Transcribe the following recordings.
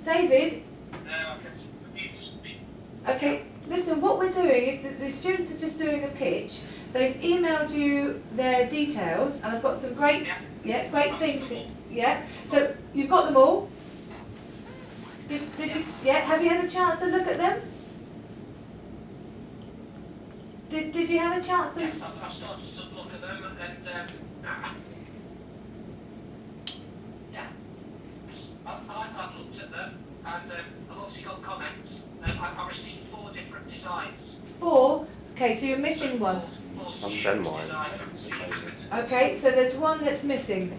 David? No, I can speak. Okay, listen, what we're doing is that the students are just doing a pitch. They've emailed you their details, and I've got some great, great things. Yeah, so you've got them all? Did you, have you had a chance to look at them? Did you have a chance to? Yes, I've started to look at them, and yeah, I've looked at them, and I've obviously got comments. I've received 4 different designs. 4? Okay, so you're missing one. I've shown mine. Okay, so there's one that's missing.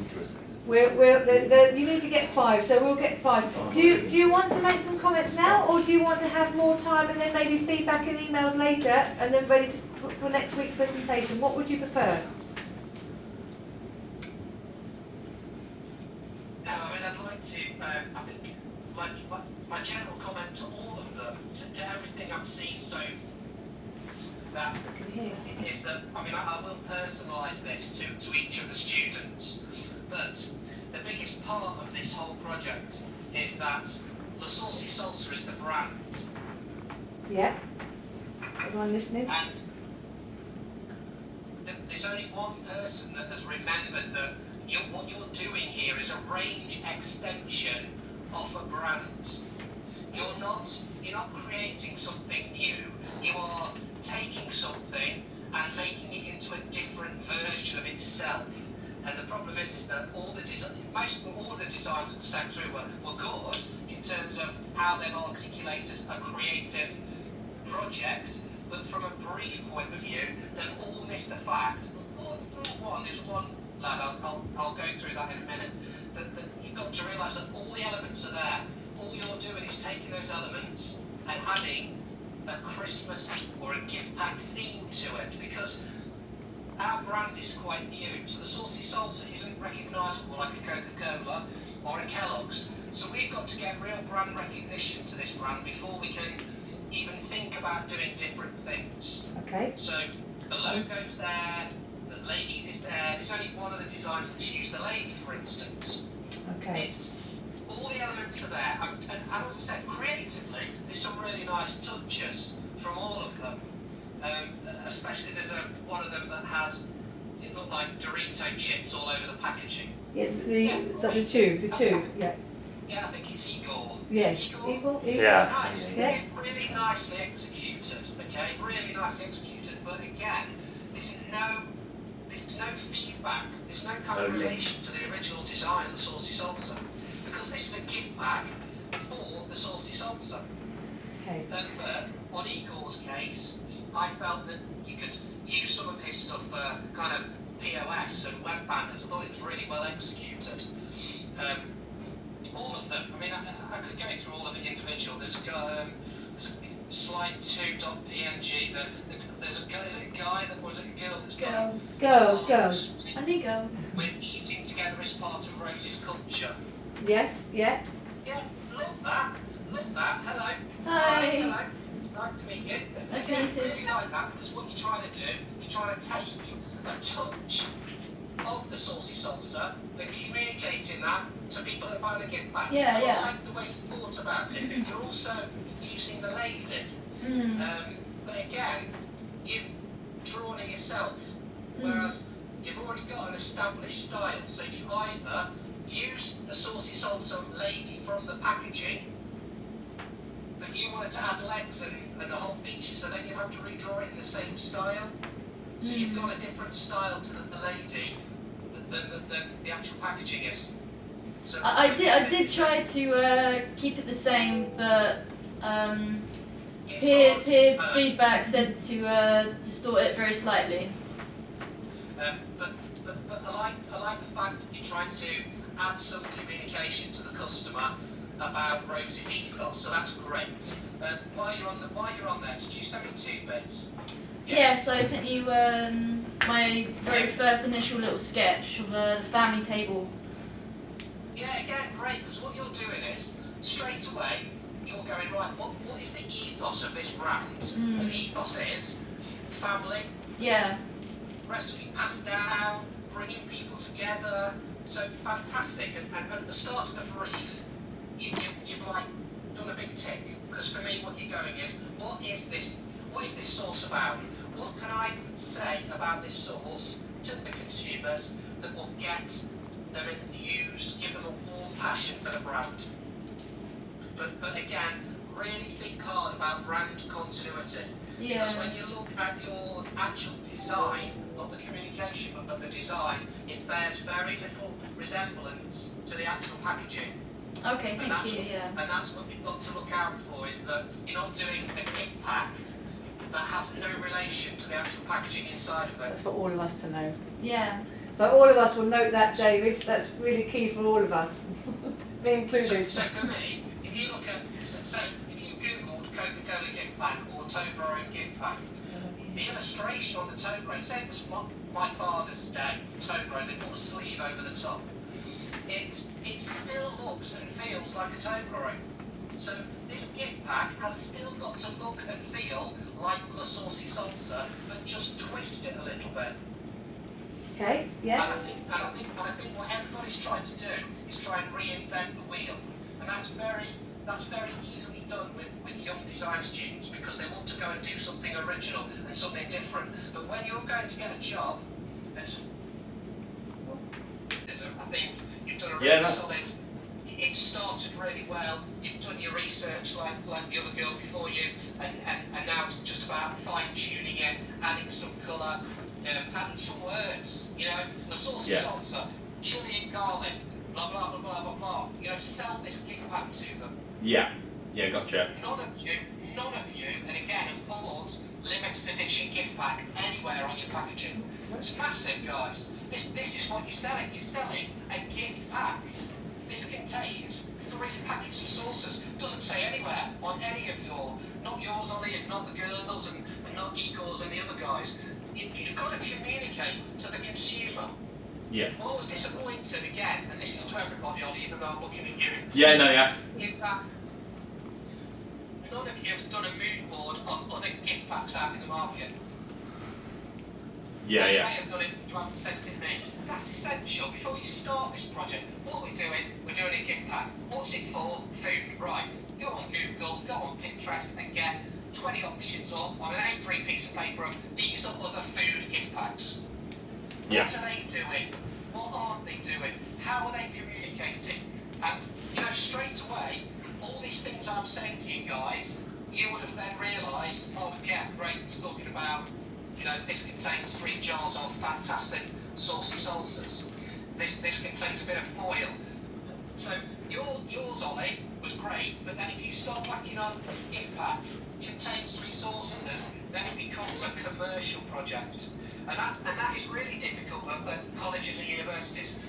You need to get 5, so we'll get 5. Do you want to make some comments now, or do you want to have more time and then maybe feedback and emails later, and then ready for next week's presentation? What would you prefer? No, I mean, I'd like to, I think, my general comment to all of them, to everything I've seen, so that is that, I mean, I will personalise this to each of the students, but the biggest part of this whole project is that the Saucy Salsa is the brand. Yeah. Everyone listening? And there's only one person that has remembered that what you're doing here is a range extension of a brand. You're not creating something new. You are taking something and making it into a different version of itself. And the problem is that all of the designs that were sent through were good in terms of how they've articulated a creative project, but from a brief point of view, they've all missed the fact. There's one lad, I'll go through that in a minute, that you've got to realise that all the elements are there. All you're doing is taking those elements and adding a Christmas or a gift pack theme to it, because our brand is quite new. So the Saucy Salsa isn't recognisable like a Coca-Cola or a Kellogg's. So we've got to get real brand recognition to this brand before we can even think about doing different things. Okay. So the logo's there, the lady is there. There's only one of the designs that's used the lady, for instance. Okay. It's all the elements are there, and as I said, creatively, there's some really nice touches from all of them. Especially there's one of them that had, it looked like Dorito chips all over the packaging. Yeah, the tube, yeah. Yeah, I think it's Igor. Yeah. Igor? Yeah. Nice. Yeah. Really nicely executed, okay? Really nicely executed, but again, there's no feedback, there's no kind of relation to the original design of the Saucy Salsa, because this is a gift pack for the Saucy Salsa. Okay. But on Igor's case, I felt that you could use some of his stuff for kind of POS and web banners. I thought it was really well executed. All of them. I mean, I could go through all of it individual. There's a slide2.png. There's a guy. Is it a guy that was it a girl that's done? Go. Honey, go. With eating together as part of Rose's culture. Yes, yeah. Yeah, love that. Hello. Hi. Hello. Nice to meet you. Nice to Again, meet you. really like that, because what you're trying to do, you're trying to take a touch of the Saucy Salsa, then communicating that to people that buy the gift pack. Yeah, so yeah. I like the way you thought about it. You're also using the lady. But again, you've drawn it yourself, whereas you've already got an established style. So you either use the Saucy Salsa lady from the packaging, but you wanted to add legs and a whole feature, so then you have to redraw it in the same style. So you've got a different style to the lady than the actual packaging is. So I did try to keep it the same, but peer feedback said to distort it very slightly. But I like the fact that you're trying to add some communication to the customer about Rose's ethos, so that's great. While you're on there, did you send me 2 bits? Yes, I sent you my very first initial little sketch of the family table. Yeah, again, great, because what you're doing is, straight away, you're going, right, what is the ethos of this brand? And the ethos is family, Yeah. recipe passed down, bringing people together, so fantastic. And at the start of the brief, you've like tick. Because for me, what you're going is, what is this sauce about? What can I say about this sauce to the consumers that will get them enthused, give them a warm passion for the brand? But again, really think hard about brand continuity. Yeah. Because when you look at your actual design, not the communication, but the design, it bears very little resemblance to the actual packaging. Okay, thank you. Yeah. And that's what you've got to look out for, is that you're not doing a gift pack that has no relation to the actual packaging inside of it. That's for all of us to know. Yeah. So all of us will note that, David. That's really key for all of us, me included. So for me, if you look at, so if you Googled Coca-Cola gift pack or Toblerone gift pack, the illustration on the Toblerone, say it was my Father's Day Toblerone, they put a sleeve over the top. It still looks and feels like a Toblerone. So this gift pack has still got to look and feel like the Saucy Salsa, but just twist it a little bit. Okay, yeah. And I think what everybody's trying to do is try and reinvent the wheel, and that's very easily done with young design students, because they want to go and do something original and something different. But when you're going to get a job, and I think you've done a really solid. It started really well. You've done your research like the other girl before you, and now it's just about fine tuning it, adding some colour. Adding some words, you know, the saucy salsa, chili and garlic, blah blah blah blah blah blah. You know, sell this gift pack to them. Yeah, gotcha. None of you, and again, have put limited edition gift pack anywhere on your packaging. It's massive, guys. This is what you're selling. You're selling a gift pack. This contains 3 packets of sauces. Doesn't say anywhere on any of not yours, Ollie, and not the girls, and not Igor's and the other guys. You've got to communicate to the consumer. Yeah. What was disappointed again, and this is to everybody, Ollie, even though I'm looking at you. Yeah. Is that none of you have done a mood board of other gift packs out in the market. Yeah. You may have done it, you haven't sent it me. That's essential. Before you start this project, what are we doing? We're doing a gift pack. What's it for? Food. Right. Go on Google, go on Pinterest, and get 20 options up on an A3 piece of paper of these are other food gift packs. Yeah. What are they doing? What aren't they doing? How are they communicating? And, you know, straight away, all these things I'm saying to you guys, you would have then realised, oh yeah, great, he's talking about, you know, this contains 3 jars of fantastic saucy salsas. This contains a bit of foil. So yours, Ollie, was great, but then if you start backing on gift pack, contains 3 sauces, then it becomes a commercial project. And that is really difficult at colleges and universities,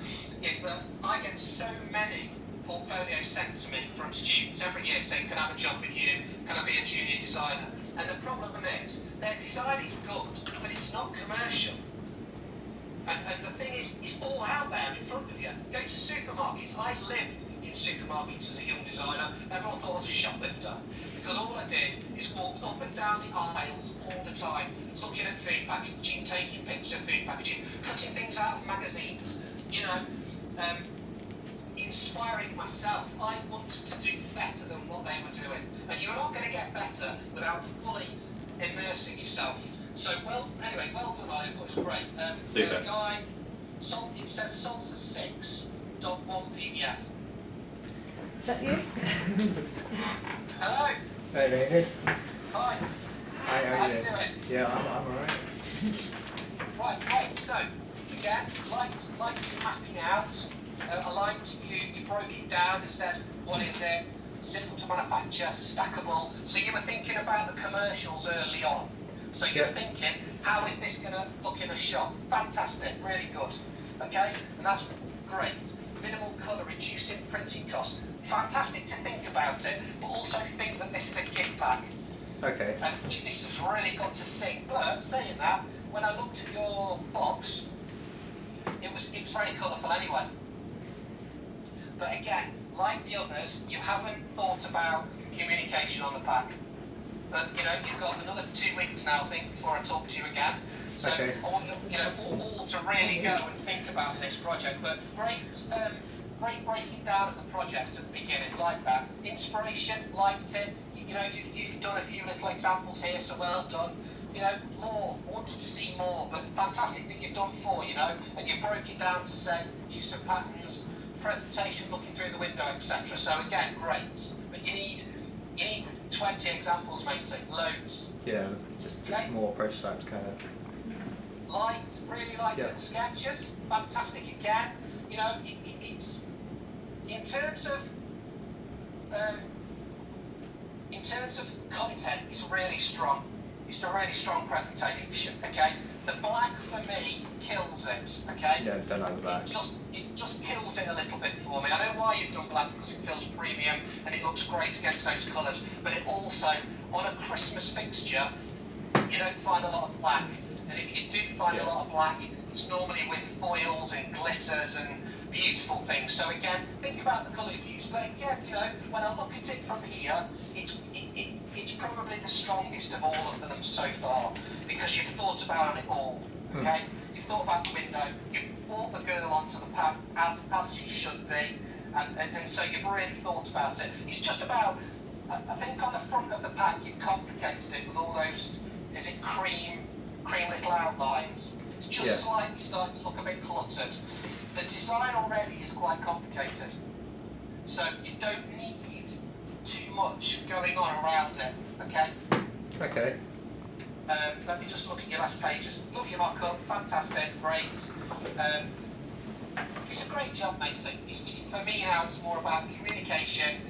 is that I get so many portfolios sent to me from students every year saying, can I have a job with you, can I be a junior designer? And the problem is, their design is good, but it's not commercial. And the thing is, it's all out there in front of you. Go to supermarkets. I lived in supermarkets as a young designer. Everyone thought I was a shoplifter, because all I did is walked up and down the aisles all the time, looking at food packaging, taking pictures of food packaging, cutting things out of magazines, you know, inspiring myself. I wanted to do better than what they were doing. And you're not going to get better without fully immersing yourself. So, anyway, well done, I thought it was great. Super. The guy, it says Salsa 6.1 PDF. Is that you? Hello. Hey David. Hi. Hi, How you doing? Yeah, I'm alright. Right, great. So, again, liked you mapping out. I liked you broke it down and said, what is it? Simple to manufacture, stackable. So you were thinking about the commercials early on. So you were thinking, how is this going to look in a shop? Fantastic, really good. Okay, and that's great. Minimal colour, reducing printing costs. Fantastic to think about it, but also think that this is a gift pack. Okay. And this has really got to sing. But saying that, when I looked at your box, it was very colourful anyway. But again, like the others, you haven't thought about communication on the pack. But you know, you've got another 2 weeks now, I think, before I talk to you again. So I want you know all to really go and think about this project. But great great breaking down of the project at the beginning, like that. Inspiration, liked it. You know, you've done a few little examples here, so well done. You know, more, wanted to see more, but fantastic that you've done 4, you know, and you've broke it down to say use of patterns, presentation, looking through the window, etc. So again, great. But you need 20 examples, matey, loads. Yeah, just more prototypes, kind of. Really liked the sketches, fantastic again. You know, it's in terms of content, it's really strong. It's a really strong presentation. Okay, the black for me kills it. Okay. Yeah, don't like the black. It just kills it a little bit for me. I know why you've done black, because it feels premium and it looks great against those colours. But it also, on a Christmas fixture, you don't find a lot of black. And if you do find a lot of black, it's normally with foils and glitters and beautiful things. So again, think about the colour you've used. But again, you know, when I look at it from here, it's probably the strongest of all of them so far, because you've thought about it all. Okay, you've thought about the window, you've brought the girl onto the pack as she should be, and so you've really thought about it. It's just about, I think on the front of the pack you've complicated it with all those, is it cream little outlines. It's just slightly starting to look a bit cluttered. The design already is quite complicated, so you don't need too much going on around it. Okay. Okay. Let me just look at your last pages. Love your mock-up, fantastic, great. It's a great job, matey. For me now, it's more about communication.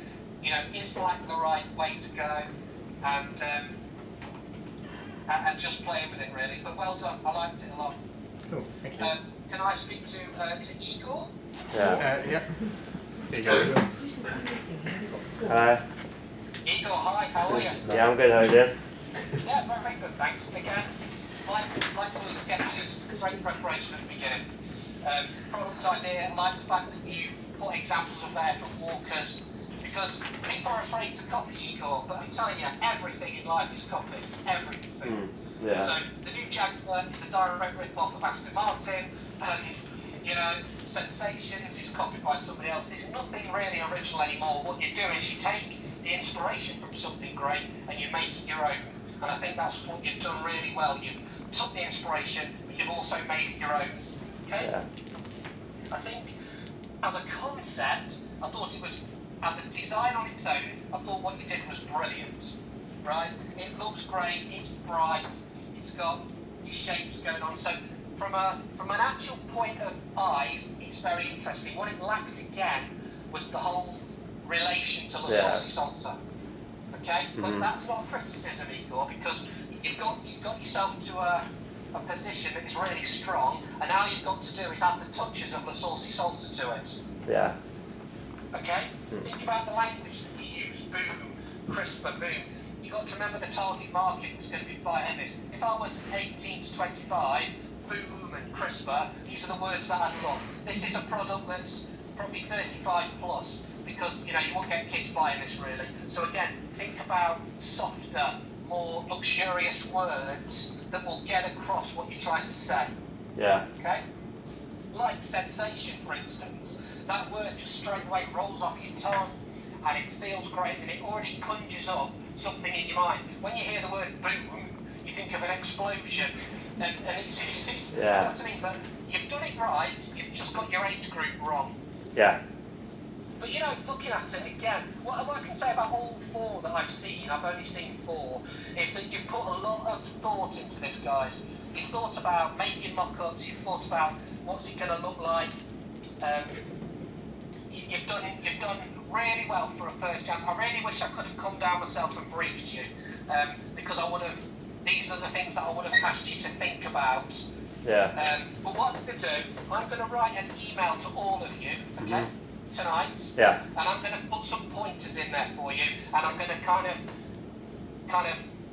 You know, is black the right way to go, and just playing with it really. But well done. I liked it a lot. Cool. Thank you. Can I speak to? Is it Igor? Yeah. Yeah. Here you go. Hi. Igor, hi. How are you? Yeah, I'm good. How are you doing? Yeah, very, very good, thanks. Again, like all your sketches, great preparation at the beginning. Product idea, like the fact that you put examples of there from walkers, because people are afraid to copy Igor, but I'm telling you, everything in life is copied. Everything. Yeah. So the new Jaguar is a direct rip-off of Aston Martin, and you know, Sensations is copied by somebody else. There's nothing really original anymore. What you do is you take the inspiration from something great and you make it your own. And I think that's what you've done really well. You've took the inspiration, but you've also made it your own. Okay? Yeah. I think as a concept, I thought it was, as a design on its own, I thought what you did was brilliant. Right? It looks great, it's bright, it's got these shapes going on. So from an actual point of eyes, it's very interesting. What it lacked again was the whole relation to the Saucy Salsa. Okay? But that's not criticism, Igor, because you've got yourself to a position that is really strong, and all you've got to do is add the touches of the Saucy Salsa to it. Yeah. Okay? Think about the language that you use. Boom, crisper, boom. You've got to remember the target market that's going to be buying this. If I was 18 to 25, boom and crisper, these are the words that I'd love. This is a product that's probably 35 plus, because you know you won't get kids buying this really. So again, think about softer, more luxurious words that will get across what you're trying to say. Yeah. Okay? Like sensation, for instance. That word just straight away rolls off your tongue, and it feels great, and it already conjures up something in your mind. When you hear the word boom, you think of an explosion, and it's you know what I mean? But you've done it right, you've just got your age group wrong. Yeah. But you know, looking at it again, what I can say about all 4 that I've seen, I've only seen 4, is that you've put a lot of thought into this, guys. You've thought about making mock-ups, you've thought about what's it going to look like. You've done really well for a first chance. I really wish I could have come down myself and briefed you, because I would have. These are the things that I would have asked you to think about. Yeah. But what I'm going to do, I'm going to write an email to all of you, okay, tonight. Yeah. And I'm going to put some pointers in there for you, and I'm going to kind of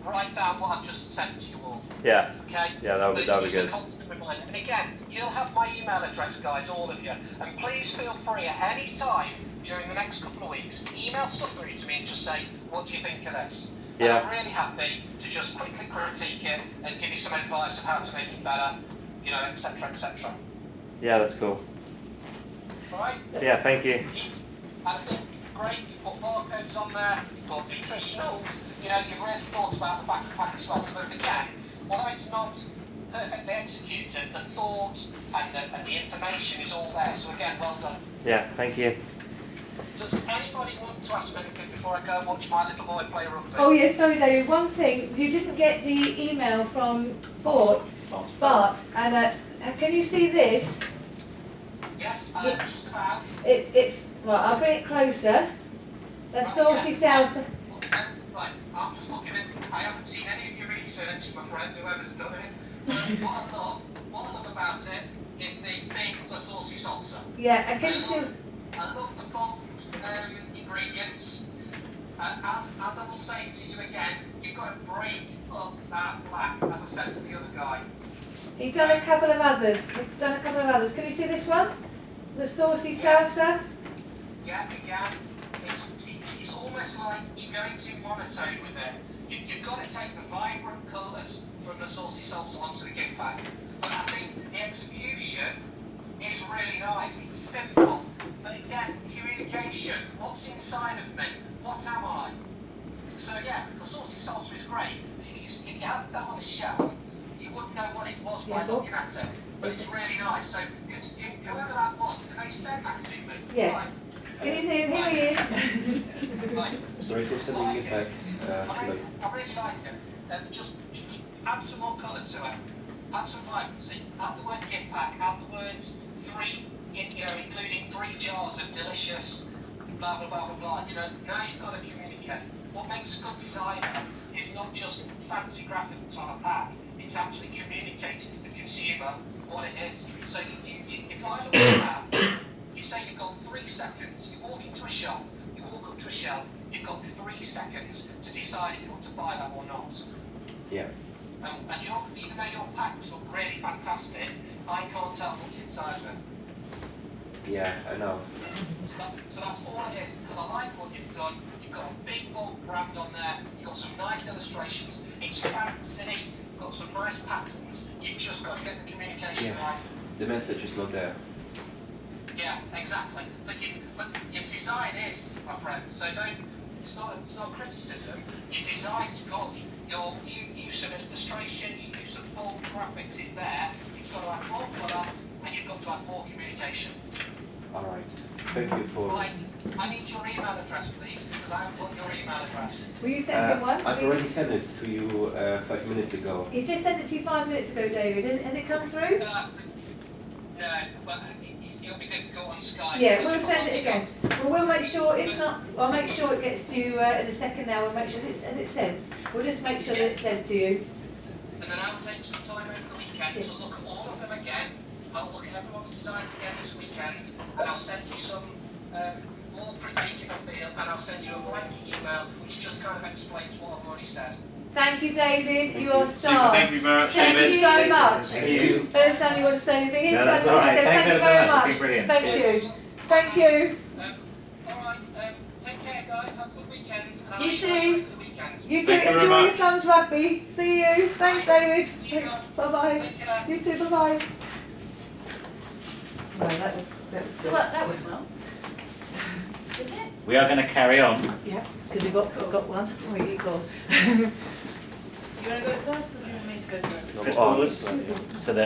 write down what I've just sent to you all. Yeah. Okay? Yeah, that would be just good. a constant reminder. And again, you'll have my email address, guys, all of you. And please feel free at any time during the next couple of weeks, email stuff through to me and just say, what do you think of this? Yeah. And I'm really happy to just quickly critique it and give you some advice of how to make it better, you know, etc., etc. Yeah, that's cool. Alright? Yeah, thank you. And I think, great, you've put barcodes on there, you've put nutritionals, you know, you've really thought about the back of the pack as well. So again, although it's not perfectly executed, the thought and the information is all there. So again, well done. Yeah, thank you. Does anybody want to ask me anything before I go and watch my little boy play rugby? Oh yeah, sorry David, one thing, you didn't get the email from Bart, and can you see this? Yes, just about. It's, well, I'll bring it closer. That's Saucy Salsa. Right, I'm just looking at, I haven't seen any of your research, my friend, whoever's done it. What I love about it is the big Saucy Salsa. Yeah, and can you see? I love the bold ingredients. As I will say to you again, you've got to break up that black, as I said to the other guy. He's done a couple of others. Can you see this one? The Saucy Salsa? Yeah, again, it's almost like you're going too monotone with it. You've got to take the vibrant colours from the Saucy Salsa onto the gift pack. But I think the execution is really nice. It's simple. But again, communication. What's inside of me? What am I? So yeah, the Saucy Salsa is great. If you had that on a shelf, you wouldn't know what it was by looking at it. But it's really nice. So whoever that was, can they send that to me? Yeah. Right. Can you see him? Here he is. Right. Sorry for sending it back. I really like it. Just add some more colour to it. Add some vibrancy. Add the word gift pack. Add the words including 3 jars of delicious blah blah blah blah blah. You know, now you've got to communicate. What makes a good designer is not just fancy graphics on a pack. It's actually communicating to the consumer what it is. So if I look at that, you say you've got 3 seconds. You walk into a shop. You walk up to a shelf. You've got 3 seconds to decide if you want to buy that or not. Yeah. And even though your packs look really fantastic, I can't tell what's inside of it. Yeah, I know. So that's all it is, because I like what you've done. You've got a big bold brand on there. You've got some nice illustrations. It's fancy. You've got some nice patterns. You've just got to get the communication right. The message is not there. Yeah, exactly. But your design is, my friend. So don't. It's not criticism. Your design's good. Your use of illustration, your use of bold graphics is there. You've got to add more colour, and you've got to add more communication. Alright. Thank you for... Right. I need your email address, please, because I haven't got your email address. Will you send him one? I've already sent it to you 5 minutes ago. He just sent it to you 5 minutes ago, David. Has it come through? No, well, it'll be difficult on Skype. Yeah, we'll send it again. Well, we'll make sure, if not, I'll make sure it gets to you in a second now. We'll make sure it's sent. We'll just make sure that it's sent to you. And then I'll take some time over the weekend to look at all of them again. I'll look at everyone's designs again this weekend, and I'll send you some more critique if I feel, and I'll send you a blank email which just kind of explains what I've already said. Thank you, David. Thank You are a you. star. Thank you very much, Thank David. you so much. Thank you. Every time you want to say anything, No, that's all right. okay, Thanks thank you ever so very much. much. It's been brilliant. Thank Cheers. you. Thank you. Alright, take care guys, have a good weekend. And I'll You see too. for the weekend. You too. Thank you very Enjoy your much. son's rugby. See you. Thanks, David. See you guys. Bye bye. Take care. You too. Bye bye. No, that was. So that went well. Didn't it? We are going to carry on. Yeah, because we got one. Oh, you go. Do you want to go first or do you want me to go first? No, Chris oh, Paulus. So